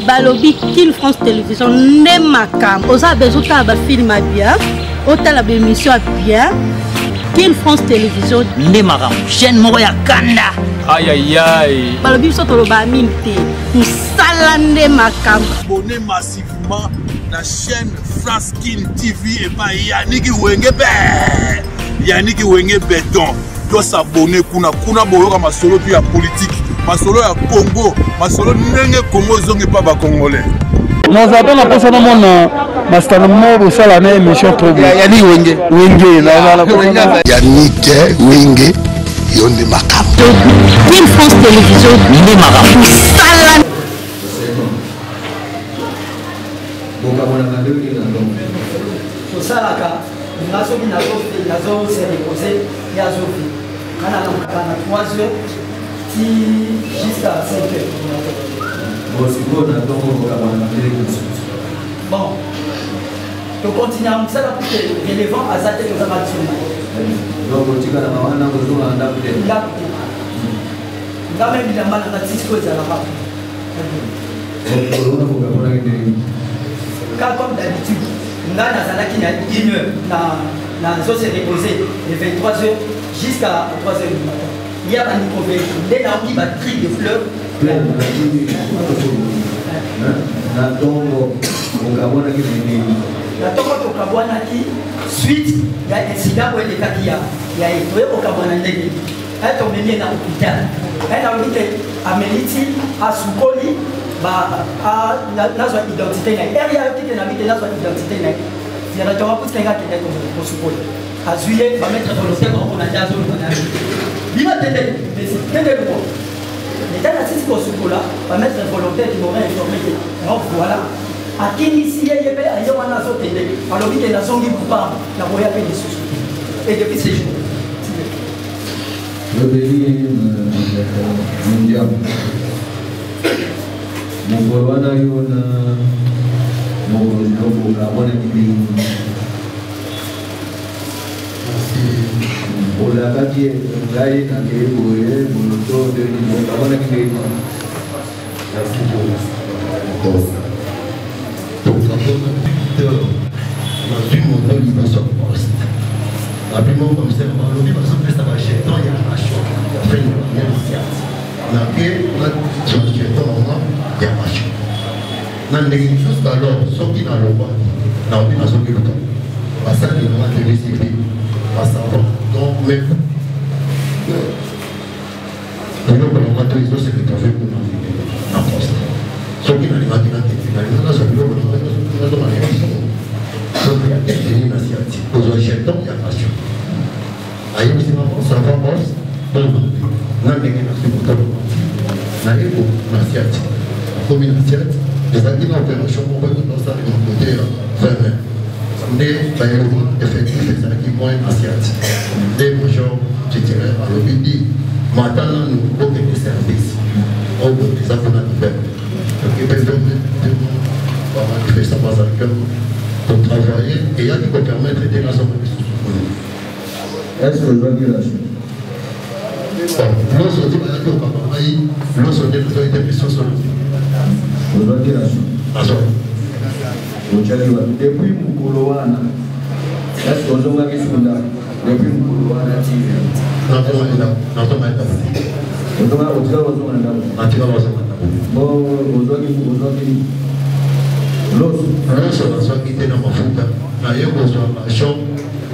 balobi King France Télévision ne makam oza besoin de film bien autant la émission bien King France Télévision ne makam chaîne moko ya kanda aïe aïe aïe balobi so to ba minte musala ne makam abonnez massivement la chaîne France King TV et pas Yannick Wenge Béton doit s'abonner kuna boyoka masolo puis ya politique masolo ya Congo masolo ndenge Congo zongi pas ba congolais nous avons la personne mon master mo sala na émission trop Yannick Wenge Yannick Wenge yonde makam King France Télévision ne makam musala Salaka, nazo se reposer et à Sophie. Quand on a 3 heures, jusqu'à 5 heures. Bon, le continent, ça va être relevant à cette observation. Là, même il a mal à la discussion à la part. Comme d'habitude. Là, il y a 1 heure, on s'est reposé de 23h jusqu'à 3h du matin. Il y a un niveau les gens qui battent de fleurs. La tombe au Kabwana qui, suite, il y a un incident où il y a été au Kabwana Ndege. Elle est emmenée dans l'hôpital. Elle a dit à Meliti, à Soukoli, nazo identité na area yote na bite nazo identité na ya retoka pour tenga kile ko support azuye va mettre volontaire pour na jazo na bima tete mais c'est tete ko l'état na sisi ko support là va mettre volontaire qui m'aurait informé donc voilà akini si yebe ayo wana zo tete alors bite na songi pas na boya pe des sous et depuis ces jours le pays mondial Mungolwana yona mungoloko kabona kibingu ola kati ngai na kebo ye muloto de ni kabona kibingu donc on a vu mon nom il va sur poste rapidement comme ça on a vu parce que ça va chez toi il y a un choc après il y a on a fait on a changé ton il y a pas chaud. Dans les choses alors, ceux qui n'ont pas, n'ont pas besoin de temps. Parce que nous avons des récipients. Parce que donc même nous avons pas tous les autres secrétaires pour nous en poste. Ceux qui n'ont pas de temps, nous avons donc il y a des initiatives. Aux agents, il y a pas chaud. Ailleurs, si on s'en va poste, donc nous avons des initiatives. Nous avons des initiatives. Communauté, les acquis d'opération pour que nous sommes côté vraiment. Des bailleurs effectifs, des acquis moins asiatiques. Des majors, je dirais, à l'opinion, maintenant nous avons des services. On a des appels à faire. Donc, il peut faire ça dans un cœur pour travailler et il y a qui peut permettre de la somme. Est-ce que vous avez la chose? Lorsqu'on dit que lorsqu'on dit que des missions sur depuis Mukolowana, est-ce qu'on a vu ça depuis Mukolowana TV?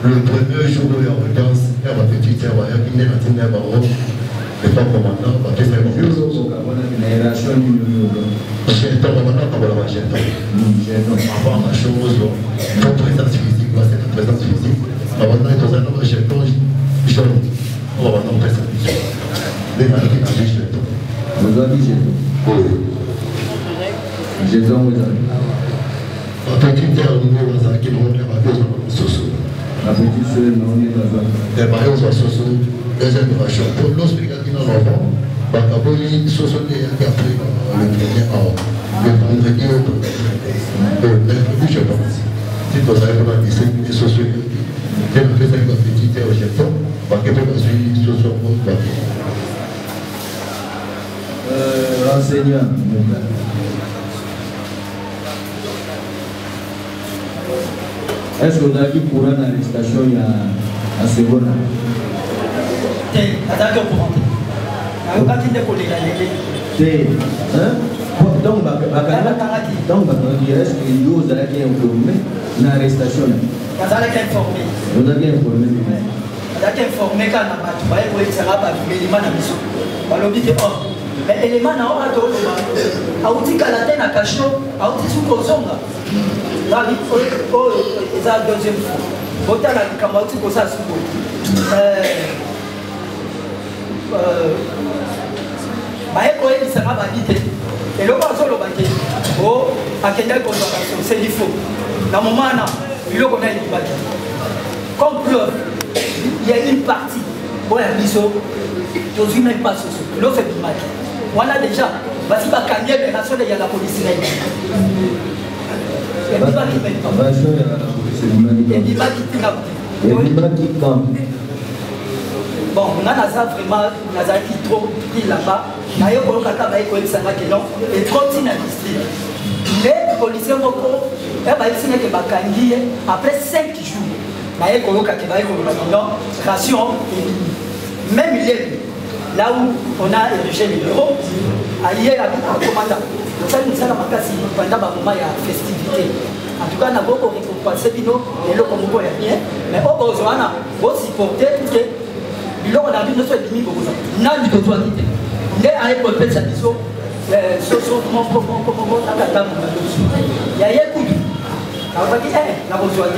Le premier jour où il y a une danse, il y a une petite terre, il y a une petite le temps commandant va te faire une chose. C'est le temps commandant qui va la manger. Avant la chose, notre présence physique, c'est notre présence physique. Avant de dans un autre jeton, on va avoir notre présence physique. Les malades qui ont dit jeton. Vous avez dit jeton? Oui. Jeton, vous avez. La petite terre, nous avons un qui nous a besoin de soso. La petite soeur, nous avons besoin. Les maillots sont soso. Deuxième génération. Pour l'hospital qui n'a pas d'enfant, Bakaboni, 60 ans qui a pris le premier an. Le vendredi, le mercredi, je pense. Si vous avez pas dit 5 minutes sociaux, j'ai fait ça avec ma petite et au jeton, Bakaboni a suivi sur son compte. Renseignant. Est-ce que vous avez courant dans les stations il y a à Segona? Attends, pour rentrer. Donc, est-ce que vous avez informé dans l'arrestation? Vous avez informé. Vous avez informé. Vous avez informé quand on a trouvé pour les Sarabes avec l'élément de la mission. On a dit que l'élément n'a pas de a outil Kalatena Kacho, a outil Sukozonga. Là, il y a deuxième fois. Vous avez dit qu'on a outil pour ça. Et le bas solo baké, oh, à quel point c'est il faut. Dans mon moment, il connaît le baké. Comme preuve, il y a une partie, bon, la mission, je ne suis même pas sur ce. L'autre c'est du baké. Voilà déjà, parce qu'il va gagner les nations, il y a la police. Il y a des gens qui mettent pas. Il y a des gens qui bon, on a vraiment qui trop pris là-bas. D'ailleurs, on a et trop d'inadministrés. Les policiers après 5 jours, ration même là où on a érigé les bureaux, ailleurs un commandant. Ça nous a pendant un moment de festivité. En tout cas, on a beaucoup récompensé et le combo est bien. Mais au besoin, on a supporté parce que il a dit que nous sommes demi beaucoup. N'a du tout quitter. Il est à l'époque de sa mission. Il y a un coup de la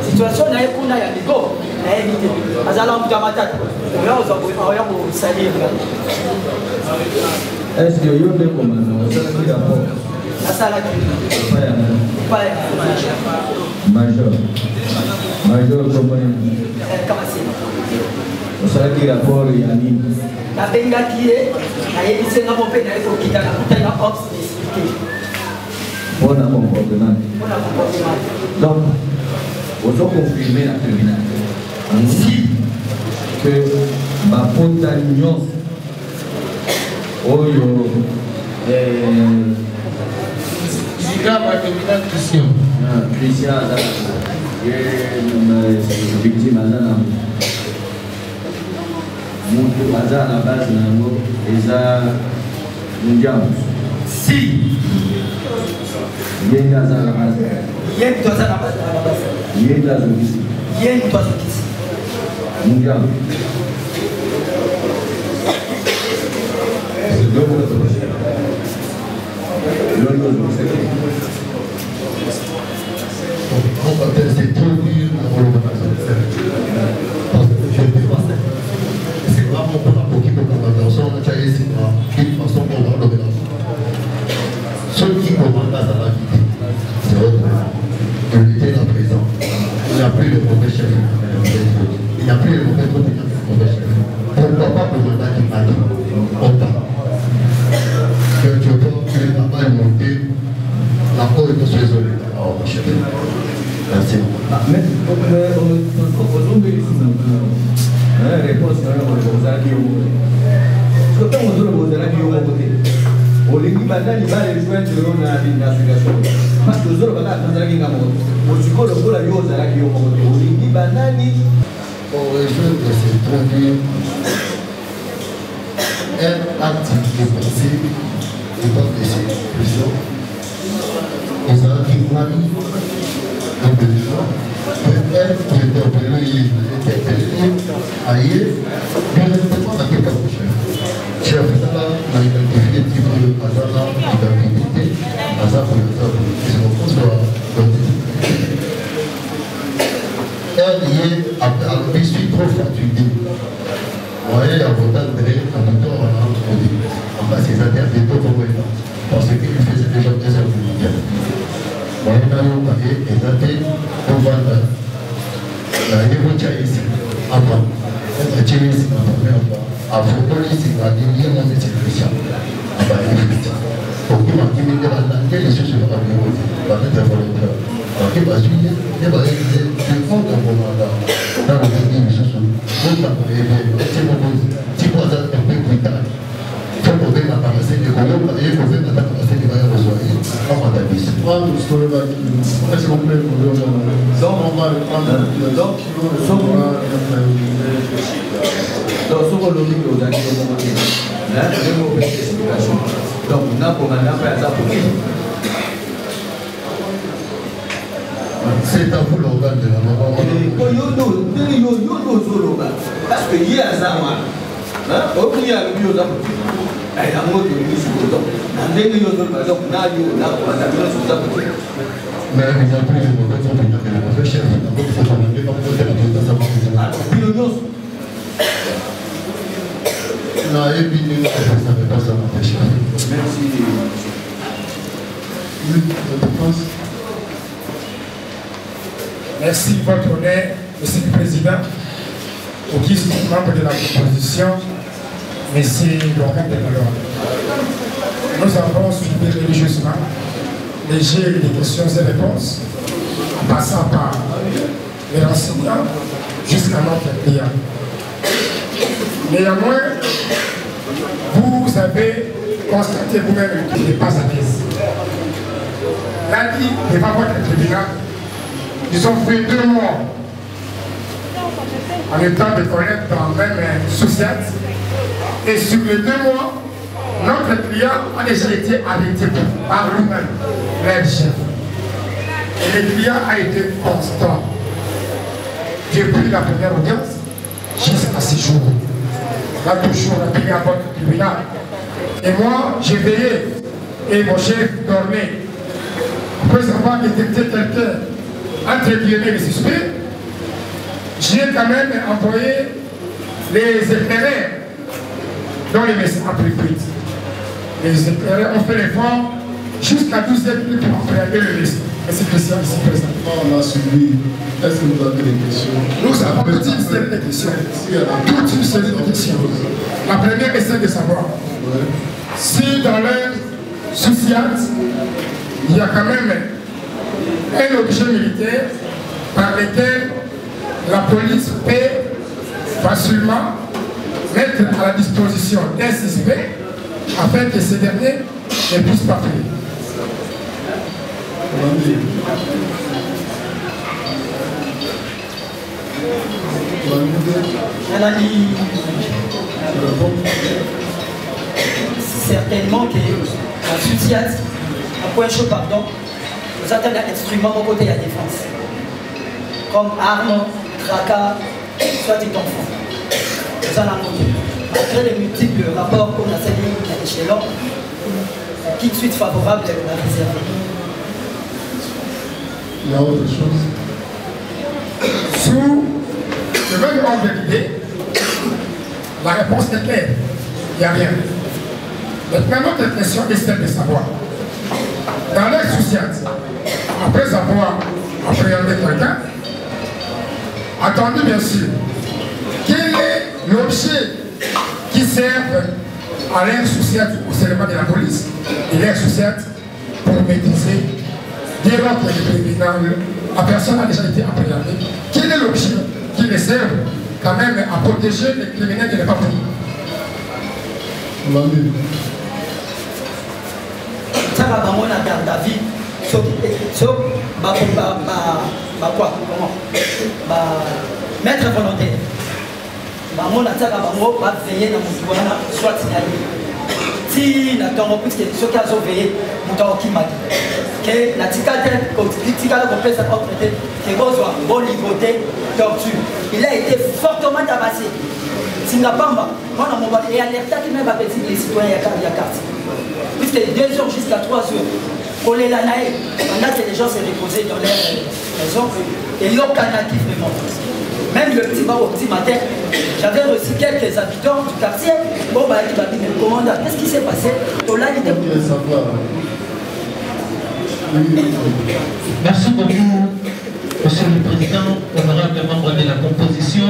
situation n'a pas de go. Est-ce que vous avez des commandants? Major. Major, comment vous savez qu'il y a rapport il y a mis. La benga qui est, la émission n'a pas fait d'ailleurs qui a la ops expliqué. Bon comportement. Donc, vous avez confirmé la terminale. Ainsi que ma pontagnos, Oyo, Christian. Christian, victime Azana. Muito Azana la base nango eza mundial. Si Yenga Azana la base. Yenga Azana la base. Yenga Azana ici. Yenga Azana ici. Mundial. C'est trop dur c'est vraiment pour la qui peut prendre l'attention, c'est une façon pour voir le mélange. Ceux qui commandent à la vie, c'est autre. Il était là présent. Il n'y a plus le mauvais chef. Il n'y a plus le mauvais chef. Pourquoi pas le mandat qui m'a dit autant que tu peux que la balle monter, la peau est sur les oreilles. Merci. Mais aujourd'hui, réponse à la parce que un acte de pensée et pas de prison. On s'en dit donc peut-être que interpeller ailleurs, mais ne pas la question de chef. Chef, ça a identifié type de Azana, d'identité, Azana pour le temps, c'est mon conseil. Elle y est, après, je suis trop fatigué. Moi, il y a un votant de l'air, en même temps, on a entendu. En bas, c'est un terme de tout pour moi. Parce qu'il faisait déjà des heures de lumière. Moi, il y a un papier, et il a été au vendre. Il y a un ici, avant. Il y a un ici, avant. Après, police, il y a un monde de sécurité. Avant, il y a un pour qui m'a dit, il y a un quel est ce que je vais faire? Il va être volontaire. Donc, il va suivre, il va être le fond d'un bon mandat. Dans le pays, il se souvient. C'est mon petit voisin un peu plus tard. Il faut que la parasite, il faut que la parasite va rejoindre en mandabis. On prendre ce que est-ce qu'on peut donc on va le prendre donc ce qu'on le dit aux actions donc on a pour ça c'est à vous l'organe de la maman. Parce que hier, ça va. Au plus, il y a le bio d'abord. Il y a un mot de l'usine. Mais il y a plus de mauvais temps, il y a un mauvais chef. Merci, votre honneur, Monsieur le Président, auguste membre de la proposition, Monsieur l'organe de la loi. Nous avons suivi religieusement les jeux et les questions et réponses, en passant par les renseignants jusqu'à notre client. Néanmoins, vous avez constaté vous-même qu'il n'est pas à l'aise. Lundi, devant votre tribunal, ils ont fait 2 mois en étant de connaître dans la même société. Et sur les 2 mois, notre client a déjà été arrêté par lui-même, leur chef. Et le client a été constant depuis la première audience jusqu'à ce jour. Là, toujours appelé à votre tribunal. Et moi, j'ai veillé et mon chef dormait. Après avoir détecté quelqu'un entre guillemets les suspects, j'ai quand même envoyé les éclaireurs dans les messages appropriés. Les éclaireurs ont fait l'effort jusqu'à 12 heures pour appréhender le message. Merci Christian, ici présent. On a suivi. Est-ce que vous avez des questions? Nous avons toute une série de questions. Toute une série de questions. La première est celle de savoir si dans leur société, il y a quand même un objet militaire par lequel la police peut facilement mettre à la disposition d'un suspect afin que ce dernier ne puisse pas fuir. Certainement que la société, à point chaud, pardon, nous attendons un instrument au côté de la défense, comme armes, tracas, soit des enfants. Nous allons monter. Malgré les multiples rapports qu'on a salués à l'échelon, qui de suite favorable à la réserve. Il y a autre chose. Sous le même ordre d'idée, la réponse est claire. Il n'y a rien. Maintenant, notre question est celle de savoir. Dans leur société, après avoir appréhendé quelqu'un, attendu bien sûr, quel est l'objet qui sert à leur société au serment de la police et leur société pour maîtriser dès lors que le tribunal, la personne a déjà été appréhendée. Quel est l'objet qui les sert quand même à protéger les criminels de ne pas punir? Ça va vraiment la garde à vie. Maître volontaire. Bango na tsaka bango ba veiller na mutu wana soit signalé. Si na tongo puisque ce cas ont veillé mutu qui m'a dit que la ticate ko ticate ko pesa autorité que bozwa bon ligoté torture. Il a été fortement tabassé. Singapamba, moi na mon et alerta qui même pas petit les citoyens ya quartier. Puisque 2 heures jusqu'à 3 heures. Coller la naïe, pendant que les gens se reposaient dans leur maison, et l'ocanatif vraiment. Même le petit bar au petit matin, j'avais reçu quelques habitants du quartier. Bon, bah, il m'a dit, mais commandant, qu'est-ce qui s'est passé? Merci beaucoup, Monsieur le Président, honorable membre de la composition,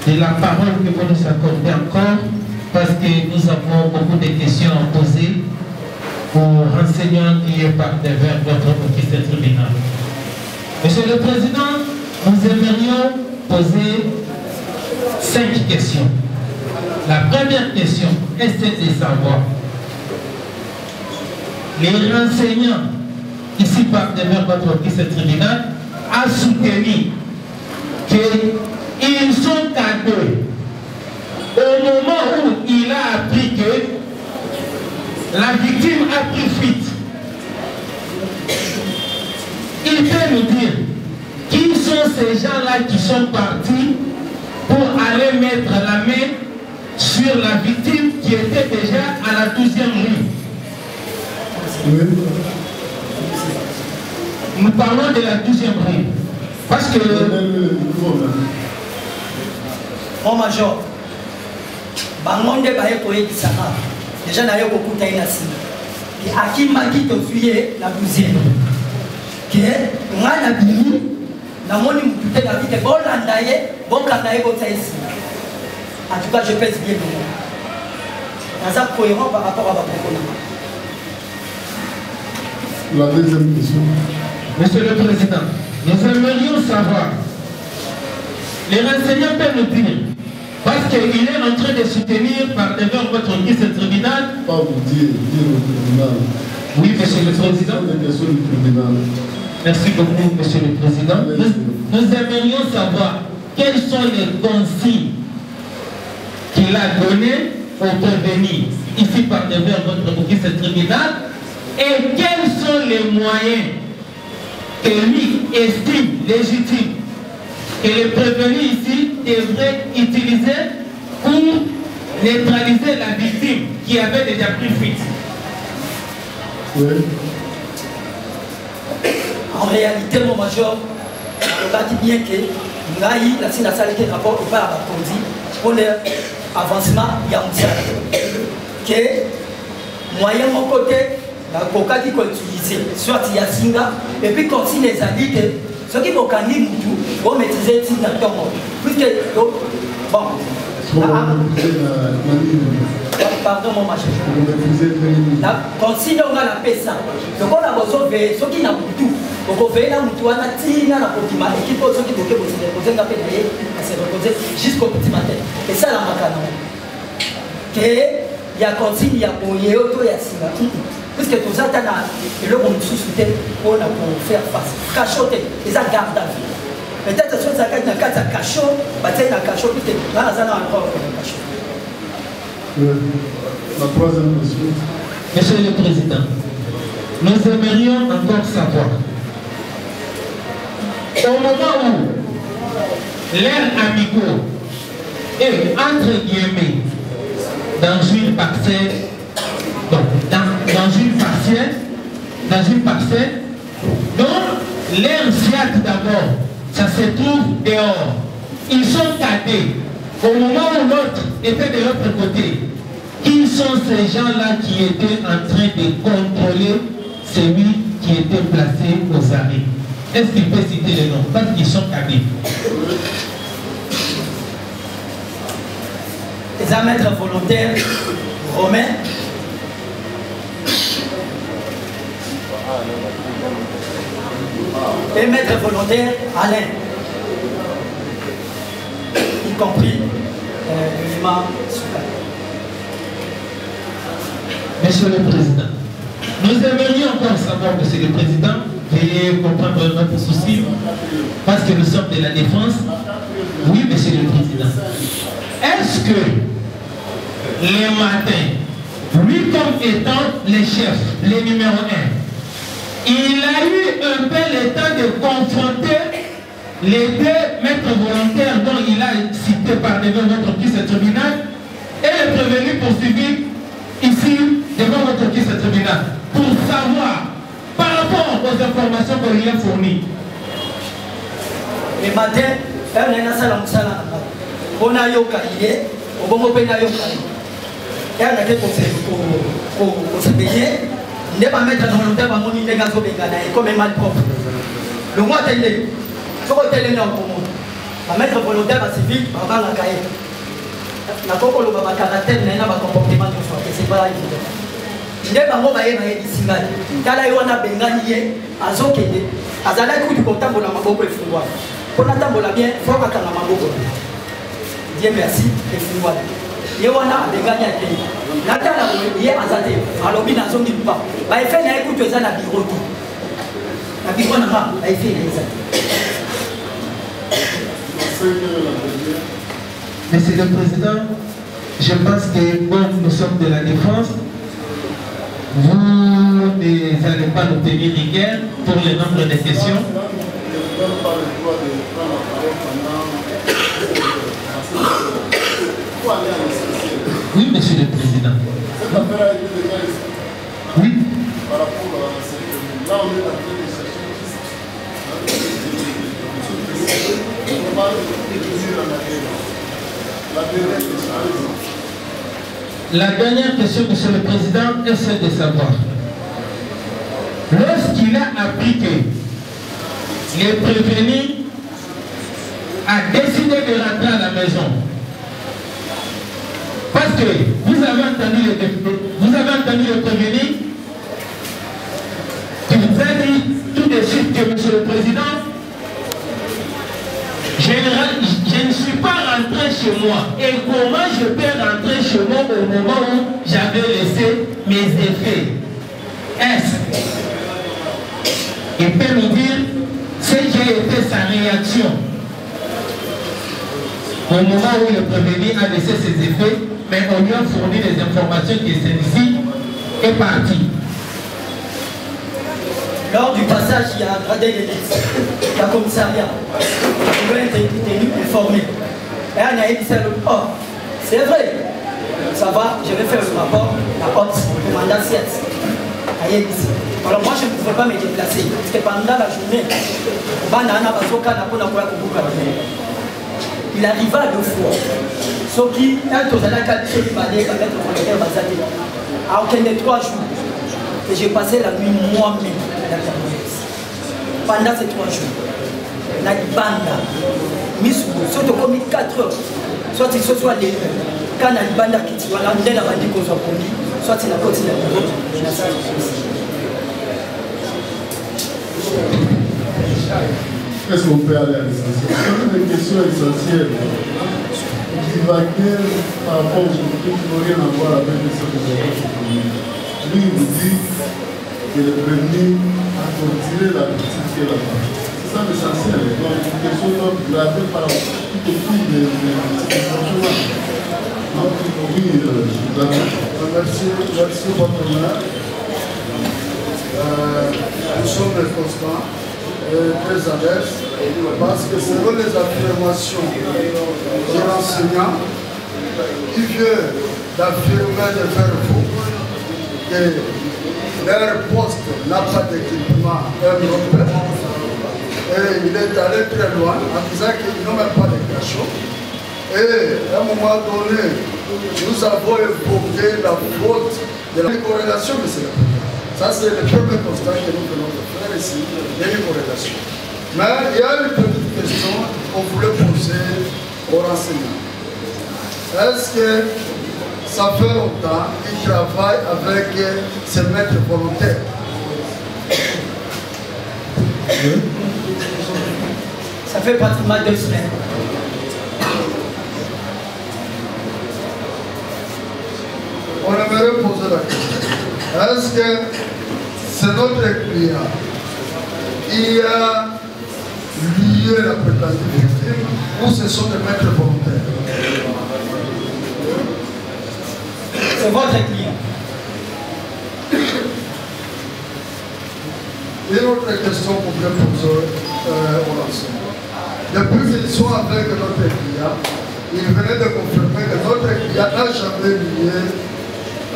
de la parole que vous nous accordez encore, parce que nous avons beaucoup de questions à poser aux renseignants qui partent vers votre auguste tribunal. Monsieur le Président, nous aimerions poser 5 questions. La première question, est celle de savoir les renseignants ici par devers votre fils tribunal, a soutenu qu'ils sont cadeaux. Au moment où il a appris que la victime a pris fuite, il peut nous dire qui sont ces gens-là qui sont partis pour aller mettre la main sur la victime qui était déjà à la 12e rue. Oui. Nous parlons de la 12e rue. Parce que... Mon major, bangonde baye koye kisana. Déjà na yo beaucoup taïna si. Et akimaki to fuyé la 12e. Que nga na bini na moni mutute na vite bon landaye, bon kandaye bon taïsi. En tout cas, je pèse bien le mot. Dans un cohérent par rapport à votre économie. La deuxième question. Monsieur le Président, nous aimerions savoir, les renseignants peuvent nous dire, parce qu'il est en train de soutenir par devant votre fils tribunal. Pas vous dire au tribunal. Oui, Monsieur le Président. Les questions du tribunal. Merci beaucoup, Monsieur le Président. Nous aimerions savoir quelles sont les consignes qu'il a données au prévenu ici par devers votre fils tribunal et quels sont les moyens que lui estime légitimes que les prévenus ici devraient utiliser pour neutraliser la victime qui avait déjà pris fuite. Oui. En réalité, mon major, on a dit bien que Ngaï, la Sina Salé, rapport au pas à Kondi, pour l'avancement, il y a un seul. Que moyen mon côté, la coca qui peut utiliser, soit il y a Singa, et puis continue les amis que ceux qui vont gagner Moutou vont maîtriser le Singa. Puisque, bon, pardon mon machin. Consigne on a la paix ça. Donc on a besoin de ceux qui n'ont pas tout. Donc on fait là Moutou, on a tiré la Pokima, et qui peut ceux qui vont se reposer jusqu'au petit matin. Et ça la macana. Il y a consigne, il y a Boyé, il y a Singa. Puisque tout ça, et le monde sous-souté pour faire face. Cachoté, et ça garde à vie. Peut-être que ça a un cachot, il y a un cachot, puisque là, ça a encore un cachot. La troisième question. Monsieur le Président, nous aimerions encore savoir, au moment où l'air amicaux est, entre guillemets, dans une parcelle, dans une parcelle, donc l'air Fiat d'abord, ça se trouve dehors. Ils sont cadés. Au moment où l'autre était de l'autre côté, qui sont ces gens-là qui étaient en train de contrôler celui qui était placé aux arrêts? Est-ce qu'il peut citer les noms? Parce qu'ils sont cadés. Les maîtres volontaires romains, et maître volontaire Alain, y compris l'imam Soukane. Monsieur le Président, nous aimerions encore savoir, Monsieur le Président, veuillez comprendre notre souci, parce que nous sommes de la défense. Oui, Monsieur le Président. Est-ce que les matins, lui comme étant le chef, le numéro 1, il a eu un peu le temps de confronter les deux maîtres volontaires dont il a cité par devant votre fils tribunal et le prévenu poursuivi ici devant votre fils tribunal pour savoir par rapport aux informations qu'on lui a fournies. Les matins, on a eu au bon moment, et on a été pour se payer. Ne pas mettre dans le temps à mon idée comme un mal propre. Le mois télé, il faut télé dans le monde. À mettre volontaire à civil, on va la cahier. La coco le baba caractère n'a pas comportement de soi, c'est pas évident. Il n'est pas mauvais à y ici. Car là, on a bengalié à Zokede, à Zalakou du contact de la Maboko et Fouwa. Pour attendre la bien, il faut que la Maboko. Dieu merci et Fouwa. Yewana benganya kei natala ye azate alobi na zongi pa ba efe na ekutu eza na bureau tu Monsieur le Président, je pense que comme nous sommes de la défense, vous n'allez pas nous tenir rigueur pour le nombre de questions. Oui, Monsieur le Président. Oui. Par rapport à cette... Là, on est en train de chercher la dernière question, Monsieur le Président, est celle de savoir. Lorsqu'il a appris que les prévenus a décidé de rentrer à la maison, parce que vous avez entendu le prévenu qui vous a dit tout de suite que, Monsieur le Président, je ne suis pas rentré chez moi. Et comment je peux rentrer chez moi au moment où j'avais laissé mes effets? Est-ce qu'il peut nous dire ce qui a été sa réaction au moment où le prévenu a laissé ses effets, mais on lui a fourni les informations que celle-ci est partie? Lors du passage, il y a un gradé d'élite, la commissariat. Je dois être tenu informé. Et on a dit, c'est vrai. Ça va, je vais faire le rapport, la haute, le mandat 7. Alors moi, je ne pouvais pas me déplacer. Parce que pendant la journée, il arriva 2 fois. Ce qui, quand on a calculé, il fallait mettre le volontaire basé. À aucun des 3 jours. Et j'ai passé la nuit moi-même. Pendant ces 3 jours, la banda, surtout comme 4 heures, soit il soit les quand la banda qui soit là, on a dit qu'on soit poli, soit il a continué à dire. Est-ce qu'on peut aller à l'essentiel? C'est une question essentielle. Divaguer par rapport aux choses qui n'ont rien à voir avec ce que vous avez. Lui, il vous dit que le premier a retiré la petite qui est là-bas. C'est ça l'essentiel. Donc, une question gravée par rapport à tout le coup des petits comportements. Donc, oui, merci votre honneur. Nous sommes les constants et très à l'aise parce que selon les affirmations de l'enseignant, il vient d'affirmer de faire faux que leur poste n'a pas d'équipement européen. Et il est allé très loin en disant qu'ils n'ont même pas de cachot. Et à un moment donné, nous avons évoqué la faute de la corrélation de cela. Ça, c'est le premier constat que nous venons de faire ici, il y a une corrélation. Mais il y a une petite question qu'on voulait poser aux renseignants. Est-ce que ça fait longtemps qu'ils travaillent avec ces maîtres volontaires? Ça fait pratiquement 2 semaines. On aimerait poser la question. Est-ce que c'est notre client qui a lié la prétendue victime ou ce sont des maîtres volontaires? C'est votre client. Une autre question qu'on peut poser au lancement. Depuis qu'ils sont avec notre client, ils venaient de confirmer que notre client n'a jamais lié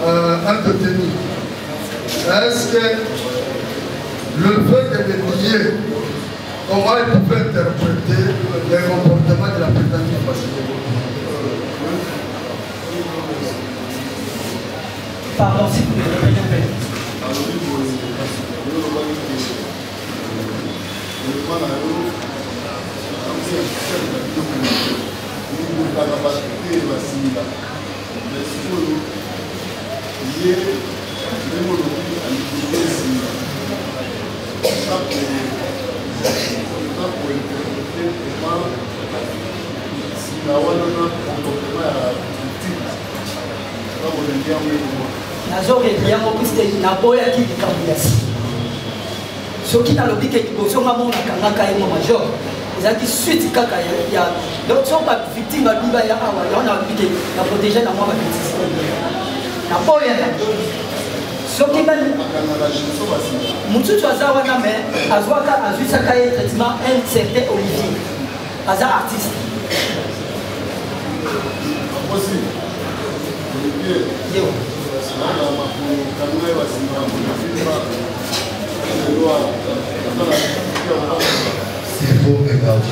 un détenu. Est-ce que le fait de les lier, comment ils pouvaient interpréter les comportements de la prétendue facilité? Pardon, si vous voulez. Ce qui n'a l'objet que l'émotion à mon akangaka et mon major. Ils ont dit suite kaka ya donc sont pas victimes à biba ya awa on a dit que la protéger dans moi ma petite. Na boya. Ce qui va Moutou Twaza wana mais azwaka azwisaka et traitement un certain Olivier. Aza artiste. Aussi. Yo. S'il faut regarder.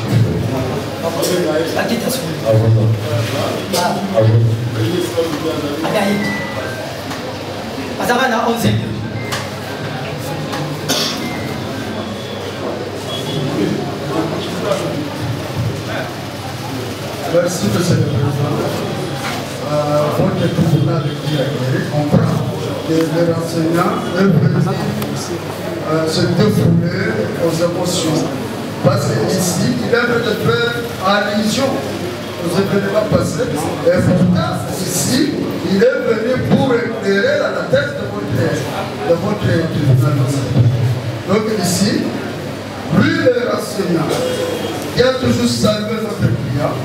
Merci, monsieur le président. Votre tribunal comprend que les enseignants peuvent se défouler aux émotions. Parce qu'ici, il est de faire allusion aux événements passés. Et pourtant, ici, il est venu pour éclairer la tête de votre tribunal. Donc ici, lui les enseignants, qui a toujours salué notre client,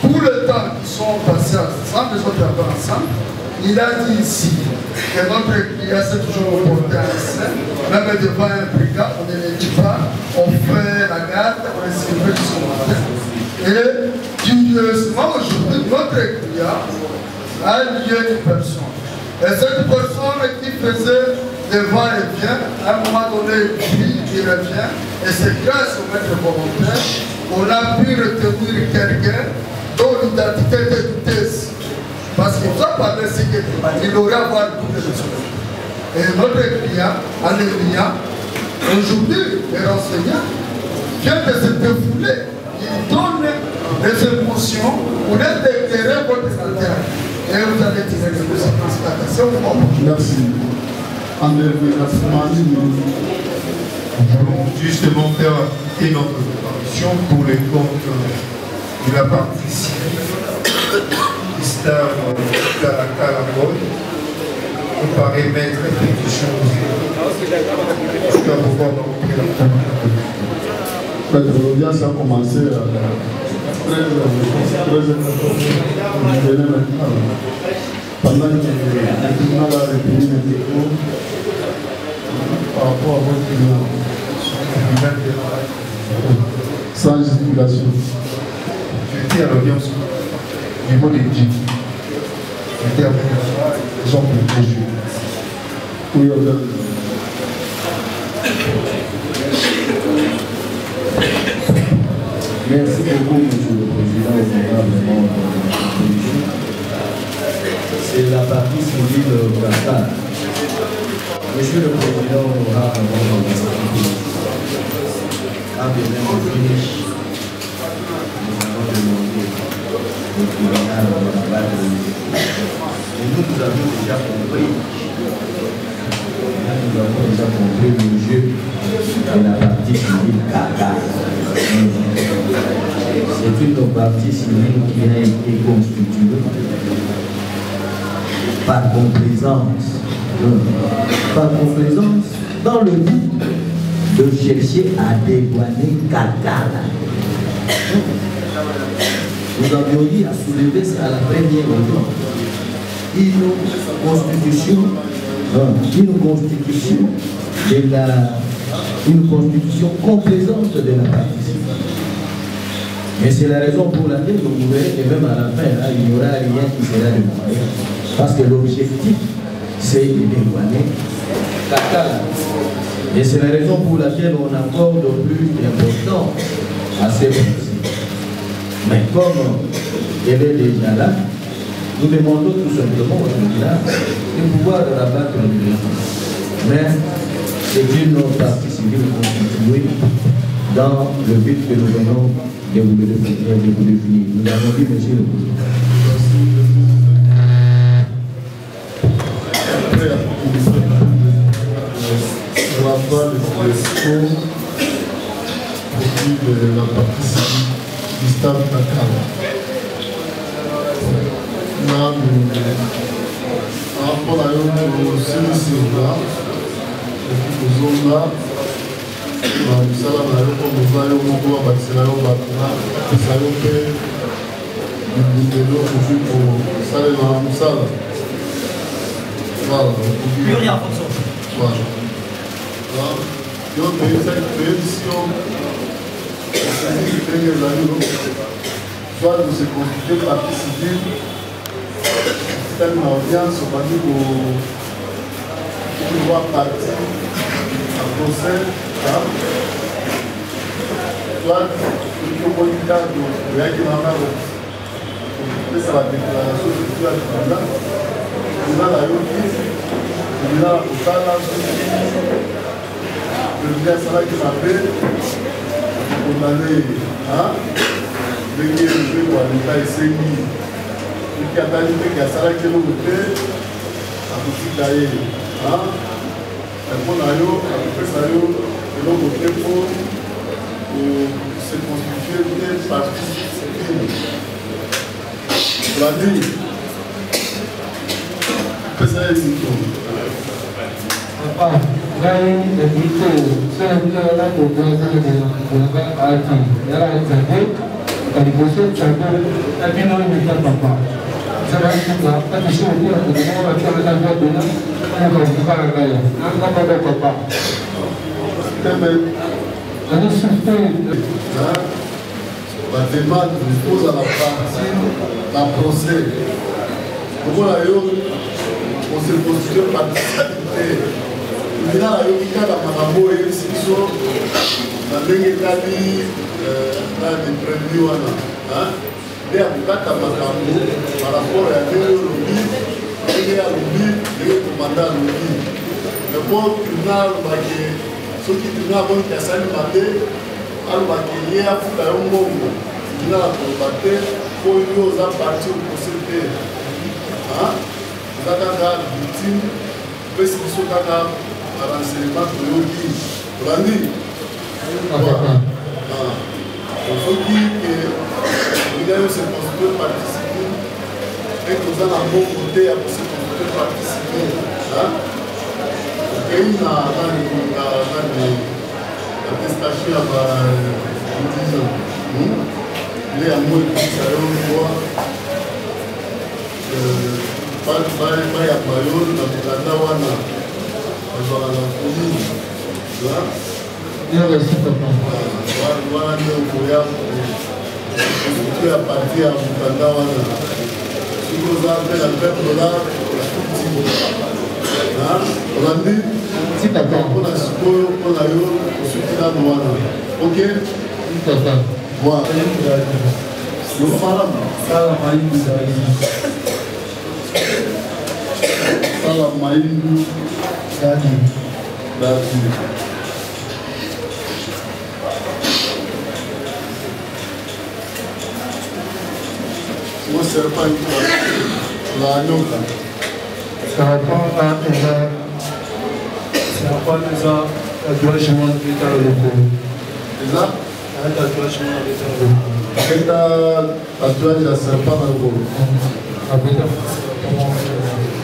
pour le temps qu'ils sont passés ensemble, les autres travailleurs ensemble, il a dit ici que notre client s'est toujours reporté à l'essai, même devant un brigade, on ne le dit pas, on fait la garde, on est servi jusqu'au matin. Et curieusement, aujourd'hui, notre client a lié une personne. Et cette personne qui faisait devant et vient, à un moment donné, il revient, et c'est grâce au maître volontaire qu'on a pu retenir quelqu'un dont l'identité était douteuse. Parce qu'il faut parler ce qu'il aurait à voir toutes les choses. Et notre client, Aléria, aujourd'hui, les enseignants viennent de se défouler. Ils donnent des émotions pour éclairer votre caractère. Et vous allez tirer de cette constatation. Merci. André Asmani, nous voulons justement faire quitter notre commission pour les comptes de la partie civile. Gustave Calaboy, vous paraît mettre pétition jusqu'à pouvoir remplir la commune. L'audience a commencé à 13h. Pendant que le tribunal a repris les dépôts par rapport à votre tribunal, sans justification. J'étais à l'audience au niveau des djinns. J'étais avec les gens pour les jeux. Oui, merci beaucoup, monsieur le président. C'est la partie civile Qatar. Monsieur le président, on aura un deuxième finish. Nous allons demander au tribunal de la base. Et nous avons déjà compris. Nous avons déjà compris le jeu de la partie civile Qatar. C'est une partie civile qui a été constituée par complaisance. Par complaisance, dans le but de chercher à dédouaner Qatar. Nous avions dit à soulever ça à la première audience. Une constitution complaisante de la partie civile. Mais c'est la raison pour laquelle vous verrez que même à la fin, là, il n'y aura rien qui sera demandé. Parce que l'objectif, c'est de dédouaner Qatar. Et c'est la raison pour laquelle on accorde plus d'importance à ces principes. Mais comme elle est déjà là, nous demandons tout simplement au tribunal de pouvoir rabattre le président. Mais c'est une partie civile constituée dans le but que nous venons de vous définir. Nous avons dit, monsieur le président. On va voir le discours de la partie civile Gustave Nakala. Par rapport à eux, nous sommes là, nous sommes là, misala na yo mpo moza yo moko babakisela yo bato apesa yo mpe libundelo ozwi kosalela na mosala yo toyebisi yo ndenge ezali yo soit de se constituer partie civile tali na audience obandi kovoir parti en procès soit okokoni kado oyaki nanga kopesa badéclaration surtout ya libanda eza nayoki eza na kotala soki asalaki mabe akokondane ndenge lobeko ya leta esengi soki atali ndenge asalaki eloko te akotika ye mpo na yo akopesa yo eloko te mpo se constituer te parti civile bandi pesa ye mito ngai ebito soyabilala kokoasalelanga ati yala nzambe kaliboso nzambe na bino mita papa nzabasuka katiso okola kokoa batialaka biabena okakukala ngai nangababa papa nani surtout bademande ozala parti na procès okola yo ose constitue participité mina nayoki kaka makambo oyebisi biso na ndenge etali nani prévenu wana nde ya kokata makambo paraport ya ndenge olobi ndenge alobi ndenge komanda alobi me mpo tribunal alobaki soki tribunal amoniki asali mabe alobaki ye afuka yo mbongo tribunal akoloba te mpo yo oza parti opose te eza kaka victime opesi biso kaka renseignement toyoki olandi soki olinga yo se constitue partie civile eke oza na mbongo te ya kose constitue partie civile okei na attestation ya baindigent nde yango ekokisa yo kwa bayamba yo na mokanda wana azwaka na commune wana nde okoya konstitue ya parti ya mokanda wana soki oza mpe na $20 olandi mpona sikoyo mpona yo osuki nano wana ok sala mayindu dadi Moi, c'est pas une fois. La nota. Ça répond à déjà. Ça répond déjà à tatouagement de l'État local. Déjà? Un tatouagement de l'État local. Quel tatouage de la serpent dans le bolo?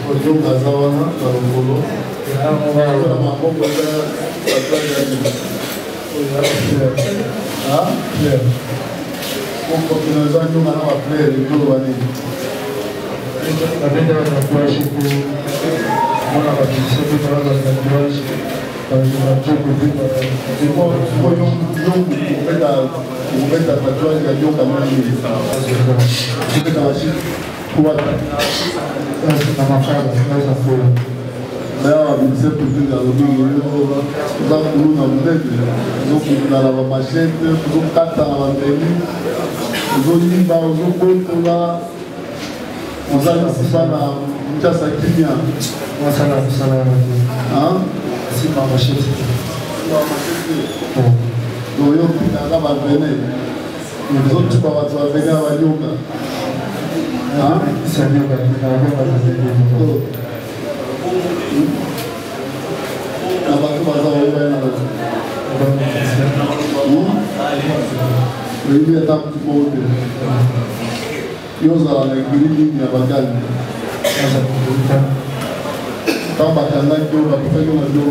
Ojo Gazawana, dans le bolo. La maman peut faire tatouage à l'île. Ah? Claire. On continue à faire un plaisir de l'île. Avec un tatouage pour on a bâtissé tout à l'heure dans le tatouage. Sipa machete. Oyo pitanga bavene. Les autres pas watu wavene awanyoka. C'est bien Abantu baza wabena na. Oyo ya tapu pote. Yoza na ngiri ya bagani. Tamba kanga kyo bakufanya na ndio